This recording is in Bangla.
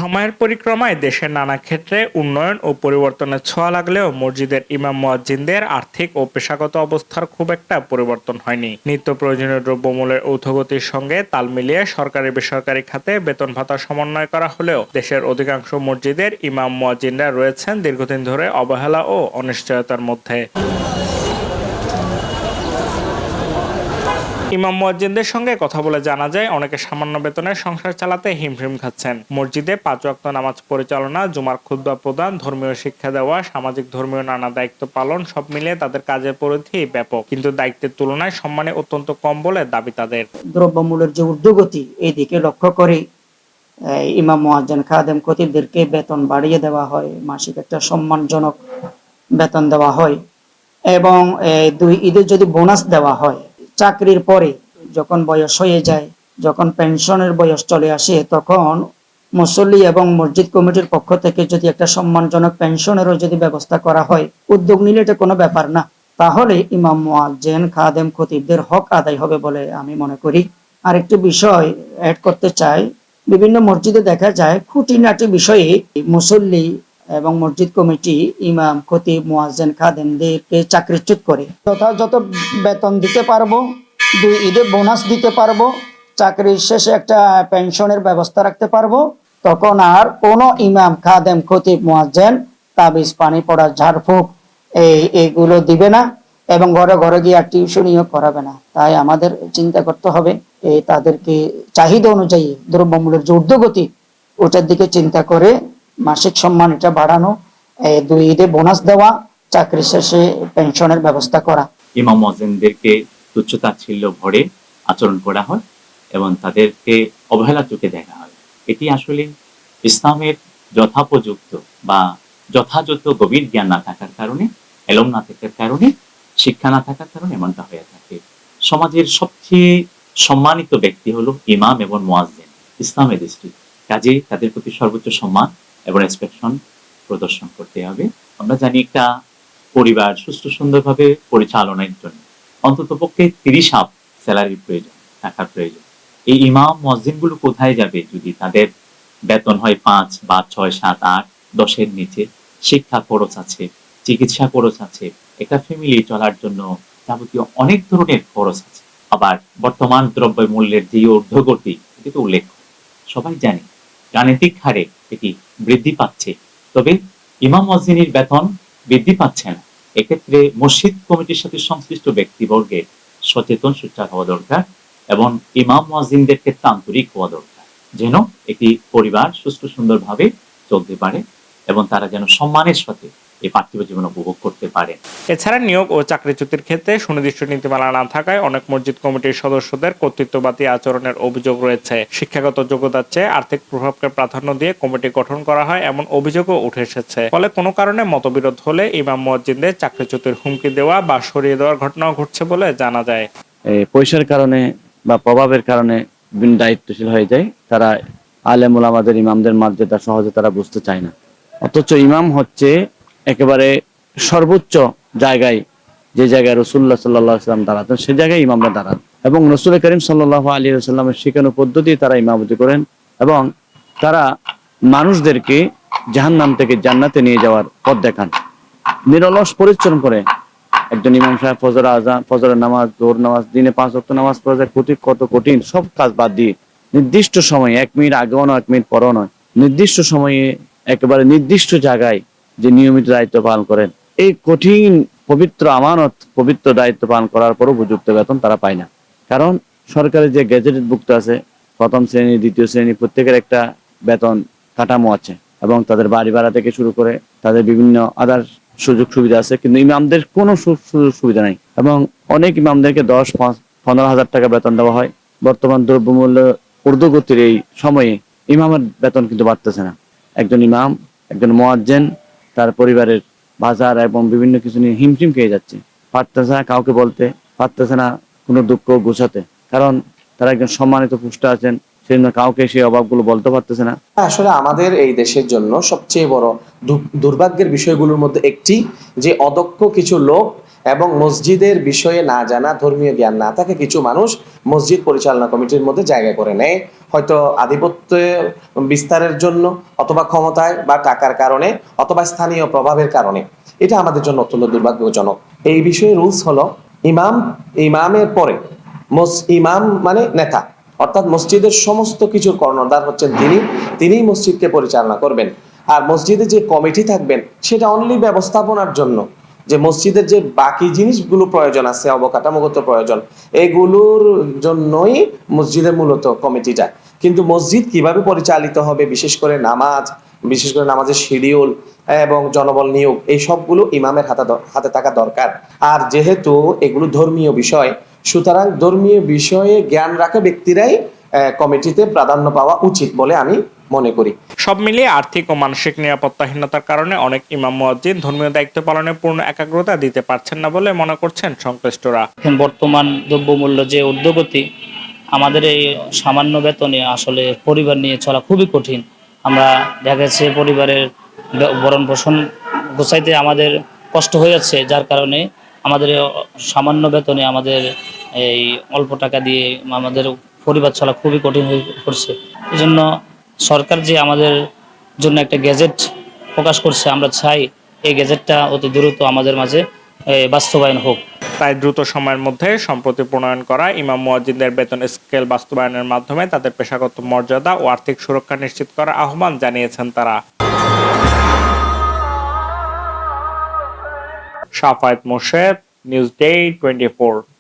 সময়ের পরিক্রমায় দেশের নানা ক্ষেত্রে উন্নয়ন ও পরিবর্তনের ছোঁয়া লাগলেও মসজিদের ইমাম মুয়াজ্জিনদের আর্থিক ও পেশাগত অবস্থার খুব একটা পরিবর্তন হয়নি। নিত্য প্রয়োজনীয় দ্রব্যমূল্যের ঊর্ধ্বগতির সঙ্গে তাল মিলিয়ে সরকারি বেসরকারি খাতে বেতন ভাতা সমন্বয় করা হলেও দেশের অধিকাংশ মসজিদের ইমাম মুয়াজ্জিনরা রয়েছেন দীর্ঘদিন ধরে অবহেলা ও অনিশ্চয়তার মধ্যে। ইমাম মুয়াজ্জিনদের সঙ্গে কথা বলে জানা যায়, অনেকে সামান্য বেতনে সংসার চালাতে হিমশিম খাচ্ছেন। মসজিদে 5 ওয়াক্ত নামাজ পরিচালনা, জুমার খুতবা প্রদান, ধর্মীয় শিক্ষা দেওয়া, সামাজিক ধর্মীয় নানা দায়িত্ব পালন সব মিলিয়ে তাদের কাজের পরিধি ব্যাপক, কিন্তু দায়িত্বের তুলনায় সম্মানে অত্যন্ত কম বলে দাবি তাদের। দ্রব্যমূল্যের যে ঊর্ধ্বগতি, এই দিকে লক্ষ্য করে ইমাম মুয়াজ্জিন খাদেম খতিবদেরকে বেতন বাড়িয়ে দেওয়া হয়, মাসিক একটা সম্মানজনক বেতন দেওয়া হয় এবং 2 ঈদের যদি বোনাস দেওয়া হয়। চাকরির পরে যখন বয়স হয়ে যায়, যখন পেনশনের বয়স চলে আসে, তখন মুসল্লি এবং মসজিদ কমিটির পক্ষ থেকে যদি একটা সম্মানজনক পেনশনেরও যদি ব্যবস্থা করা হয়, উদ্যোগ নিলে এটা কোনো ব্যাপার না, তাহলে ইমাম মুয়াজ্জিন খাদেম খতিবদের হক আদায় হবে বলে আমি মনে করি। আরেকটি বিষয় অ্যাড করতে চাই, বিভিন্ন মসজিদে দেখা যায় খুঁটিনাটি বিষয়ে মুসল্লি এবং মসজিদ কমিটি ইমাম খতিব মুয়াজ্জিন খাদেমদেরকে চাকরিচ্যুত করে। যথাযথ বেতন দিতে পারবো, 2 ঈদে বোনাস দিতে পারবো, চাকরির শেষে একটা পেনশনের ব্যবস্থা রাখতে পারবো, তখন আর কোনো ইমাম খাদেম খতিব মুয়াজ্জিন তাবিজ পানি পড়া ঝাড়ফুঁক এইগুলো দিবে না এবং ঘরে ঘরে গিয়ে টিউশনিও করাবে না। তাই আমাদের চিন্তা করতে হবে তাদেরকে চাহিদা অনুযায়ী দ্রব্যমূল্যের যে ঊর্ধ্বগতি, ওটার দিকে চিন্তা করে মাসিক সম্মান এটা বাড়ানো, 2 ঈদে বোনাস দেওয়া, চাকরি শেষে পেনশনের ব্যবস্থা করা। ইমাম মুয়াজ্জিনদেরকে তুচ্ছ-তাচ্ছিল্য ভরে আচরণ করা হয় এবং তাদেরকে অবহেলা চোখে দেখা হয়। এটি আসলে ইসলামের যথোপযুক্ত বা যথাযথ গভীর জ্ঞান না থাকার কারণে, এলম না থাকার কারণে, শিক্ষা না থাকার কারণে এমনটা হয়ে থাকে। সমাজের সবচেয়ে সম্মানিত ব্যক্তি হলো ইমাম এবং মুয়াজ্জিন ইসলামের দৃষ্টিতে, কাজেই তাদের প্রতি সর্বোচ্চ সম্মান এবং রেসপেকশন প্রদর্শন করতে হবে। আমরা জানি একটা পরিবার সুস্থ সুন্দরভাবে পরিচালনার জন্য অন্ততপক্ষে 30 হাফ স্যালারির প্রয়োজন, টাকার প্রয়োজন। এই ইমাম মুয়াজ্জিনগুলো কোথায় যাবে যদি তাদের বেতন হয় 5 বা 6, 7, 8, 10-এর নিচে? শিক্ষা খরচ আছে, চিকিৎসা খরচ আছে, একটা ফ্যামিলি চলার জন্য যাবতীয় অনেক ধরনের খরচ আছে। আবার বর্তমান দ্রব্য মূল্যের যে ঊর্ধ্বগতি, এটি তো উল্লেখ্য, সবাই জানি গাণিতিক হারে এটি বৃদ্ধি পাচ্ছে, তবে ইমাম মুয়াজ্জিনের বেতন বৃদ্ধি পাচ্ছে না। এক্ষেত্রে মসজিদ কমিটির সাথে সংশ্লিষ্ট ব্যক্তিবর্গের সচেতন সোচ্চার হওয়া দরকার এবং ইমাম মুয়াজ্জিনদের ক্ষেত্রে আন্তরিক হওয়া দরকার, যেন একটি পরিবার সুস্থ সুন্দরভাবে চলতে পারে এবং তারা যেন সম্মানের সাথে এই পার্থিব জীবন উপভোগ করতে পারে। এছাড়া নিয়োগ ও চাকরিচ্যুতির ক্ষেত্রে সুনির্দিষ্ট নীতিমালা না থাকায় অনেক মসজিদ কমিটির সদস্যদের কর্তৃত্ববাদী আচরণের অভিযোগ রয়েছে। শিক্ষাগত যোগ্যতার চেয়ে আর্থিক প্রভাবকে প্রাধান্য দিয়ে কমিটি গঠন করা হয় এমন অভিযোগও উঠে এসেছে। ফলে কোনো কারণে মতবিরোধ হলে ইমাম মুয়াজ্জিনদের চাকরিচ্যুতির হুমকি দেওয়া বা সরিয়ে দেওয়ার ঘটনাও ঘটছে বলে জানা যায়। পয়সার কারণে বা প্রভাবের কারণে দায়িত্বশীল হয়ে যায়, তারা আলেম ওলামাদের ইমামদের মর্যাদা সহজে তারা বুঝতে চায় না। অথচ ইমাম হচ্ছে একেবারে সর্বোচ্চ জায়গায়, যে জায়গায় রাসূলুল্লাহ সাল্লাল্লাহু আলাইহি ওয়াসাল্লাম দাঁড়াতেন সেই জায়গায় ইমামরা দাঁড়ান এবং রাসূল করিম সাল্লাল্লাহু আলাইহি ওয়াসাল্লামের শিখানো পদ্ধতি তারা ইমামতি করেন এবং তারা মানুষদেরকে জাহান্নাম থেকে জান্নাতে নিয়ে যাওয়ার পথ দেখান। নিরলস পরিশ্রম করে একজন ইমাম সাহেব ফজর আযান, ফজরের নামাজ, জোহর নামাজ, দিনে 5 ওয়াক্ত নামাজ পড়া যায়, কত কঠিন সব কাজ বাদ দিয়ে নির্দিষ্ট সময়ে, 1 মিনিট আগেও নয় 1 মিনিট পরেও নয়, নির্দিষ্ট সময়ে একেবারে নির্দিষ্ট জায়গায় যে নিয়মিত দায়িত্ব পালন করেন, এই কঠিন পবিত্র আমানত, পবিত্র দায়িত্ব পালন করার পরও উপযুক্ত বেতন তারা পায় না। কারণ সরকারের যে গেজেটেড ভুক্ত আছে, প্রথম শ্রেণী, দ্বিতীয় শ্রেণী, প্রত্যেকের একটা বেতন কাঠামো আছে এবং তাদের বাড়ি ভাড়া থেকে শুরু করে তাদের বিভিন্ন আদার সুযোগ সুবিধা আছে, কিন্তু ইমামদের কোনো সুযোগ সুবিধা নাই এবং অনেক ইমামদেরকে 10-15 হাজার টাকা বেতন দেওয়া হয়। বর্তমান দ্রব্যমূল্য ঊর্ধ্বগতির এই সময়ে ইমামের বেতন কিন্তু বাড়তেছে না। একজন ইমাম, একজন মুয়াজ্জিন তার পরিবারের বাজার এবং বিভিন্ন কিছু নিয়ে হিমশিম খেয়ে যাচ্ছে। পারতেছে না কাউকে বলতে, পারতেছে না কোনো দুঃখ গোছাতে, কারণ তারা একজন সম্মানিত পোস্টে আছেন, সেজন্য কাউকে সেই অভাবগুলো বলতে পারতেছে না। আসলে আমাদের এই দেশের জন্য সবচেয়ে বড় দুর্ভাগ্যের বিষয়গুলোর মধ্যে একটি, যে অদক্ষ কিছু লোক এবং মসজিদের বিষয়ে না জানা, ধর্মীয় জ্ঞান না থাকে কিছু মানুষ মসজিদ পরিচালনা কমিটির মধ্যে জায়গা করে নেয়, হয়তো আধিপত্য বিস্তারের জন্য, অথবা ক্ষমতায় বা টাকার কারণে, অথবা স্থানীয় প্রভাবের কারণে। এটা আমাদের জন্য অত্যন্ত দুর্ভাগ্যজনক। এই বিষয়ে রুলস হলো, ইমামের পরে ইমাম মানে নেতা, অর্থাৎ মসজিদের সমস্ত কিছুর কর্ণধার হচ্ছেন তিনিই মসজিদকে পরিচালনা করবেন। আর মসজিদে যে কমিটি থাকবেন সেটা অনলি ব্যবস্থাপনার জন্য, যে মসজিদের যে বাকি জিনিসগুলো প্রয়োজন আছে, অবকাঠামোগত প্রয়োজন, এগুলোর জন্যই মসজিদের মূলত কমিটিটা। কিন্তু মসজিদ কিভাবে পরিচালিত হবে, বিশেষ করে নামাজের শিডিউল এবং জনবল নিয়োগ, এই সবগুলো ইমামের হাতে থাকা দরকার। আর যেহেতু এগুলো ধর্মীয় বিষয়, সুতরাং ধর্মীয় বিষয়ে জ্ঞান রাখা ব্যক্তিরাই কমিটিতে প্রাধান্য পাওয়া উচিত বলে আমি মনে করি। সব মিলিয়ে আর্থিক ও মানসিক নিরাপত্তাহীনতার কারণে অনেক ইমাম মুয়াজ্জিন ধর্মীয় দায়িত্ব পালনে পূর্ণ একাগ্রতা দিতে পারছেন না বলে মনে করছেন সংশ্লিষ্টরা। এখন বর্তমান দ্রব্যমূল্য যে ঊর্ধ্বগতি, আমাদের এই সামান্য বেতনে আসলে পরিবার নিয়ে চলা খুবই কঠিন। আমরা দেখা যাচ্ছে পরিবারের ভরণ পোষণ গোছাইতে আমাদের কষ্ট হয়ে যাচ্ছে, যার কারণে আমাদের সামান্য বেতনে আমাদের এই অল্প টাকা দিয়ে আমাদের পরিবার চলা খুবই কঠিন হয়ে পড়ছে। এই জন্য সরকার যে আমাদের জন্য একটা গ্যাজেট প্রকাশ করছে, আমরা চাই এই গ্যাজেটটা অতি দ্রুত আমাদের মাঝে বাস্তবায়ন হোক। তাই দ্রুত সময়ের মধ্যে সম্প্রতি প্রণয়ন করা ইমাম মুয়াজ্জিনদের বেতন স্কেল বাস্তবায়নের মাধ্যমে তাদের পেশাগত মর্যাদা ও আর্থিক সুরক্ষা নিশ্চিত করার আহ্বান জানিয়েছেন তারা। Shafayet Morshed, news day 24।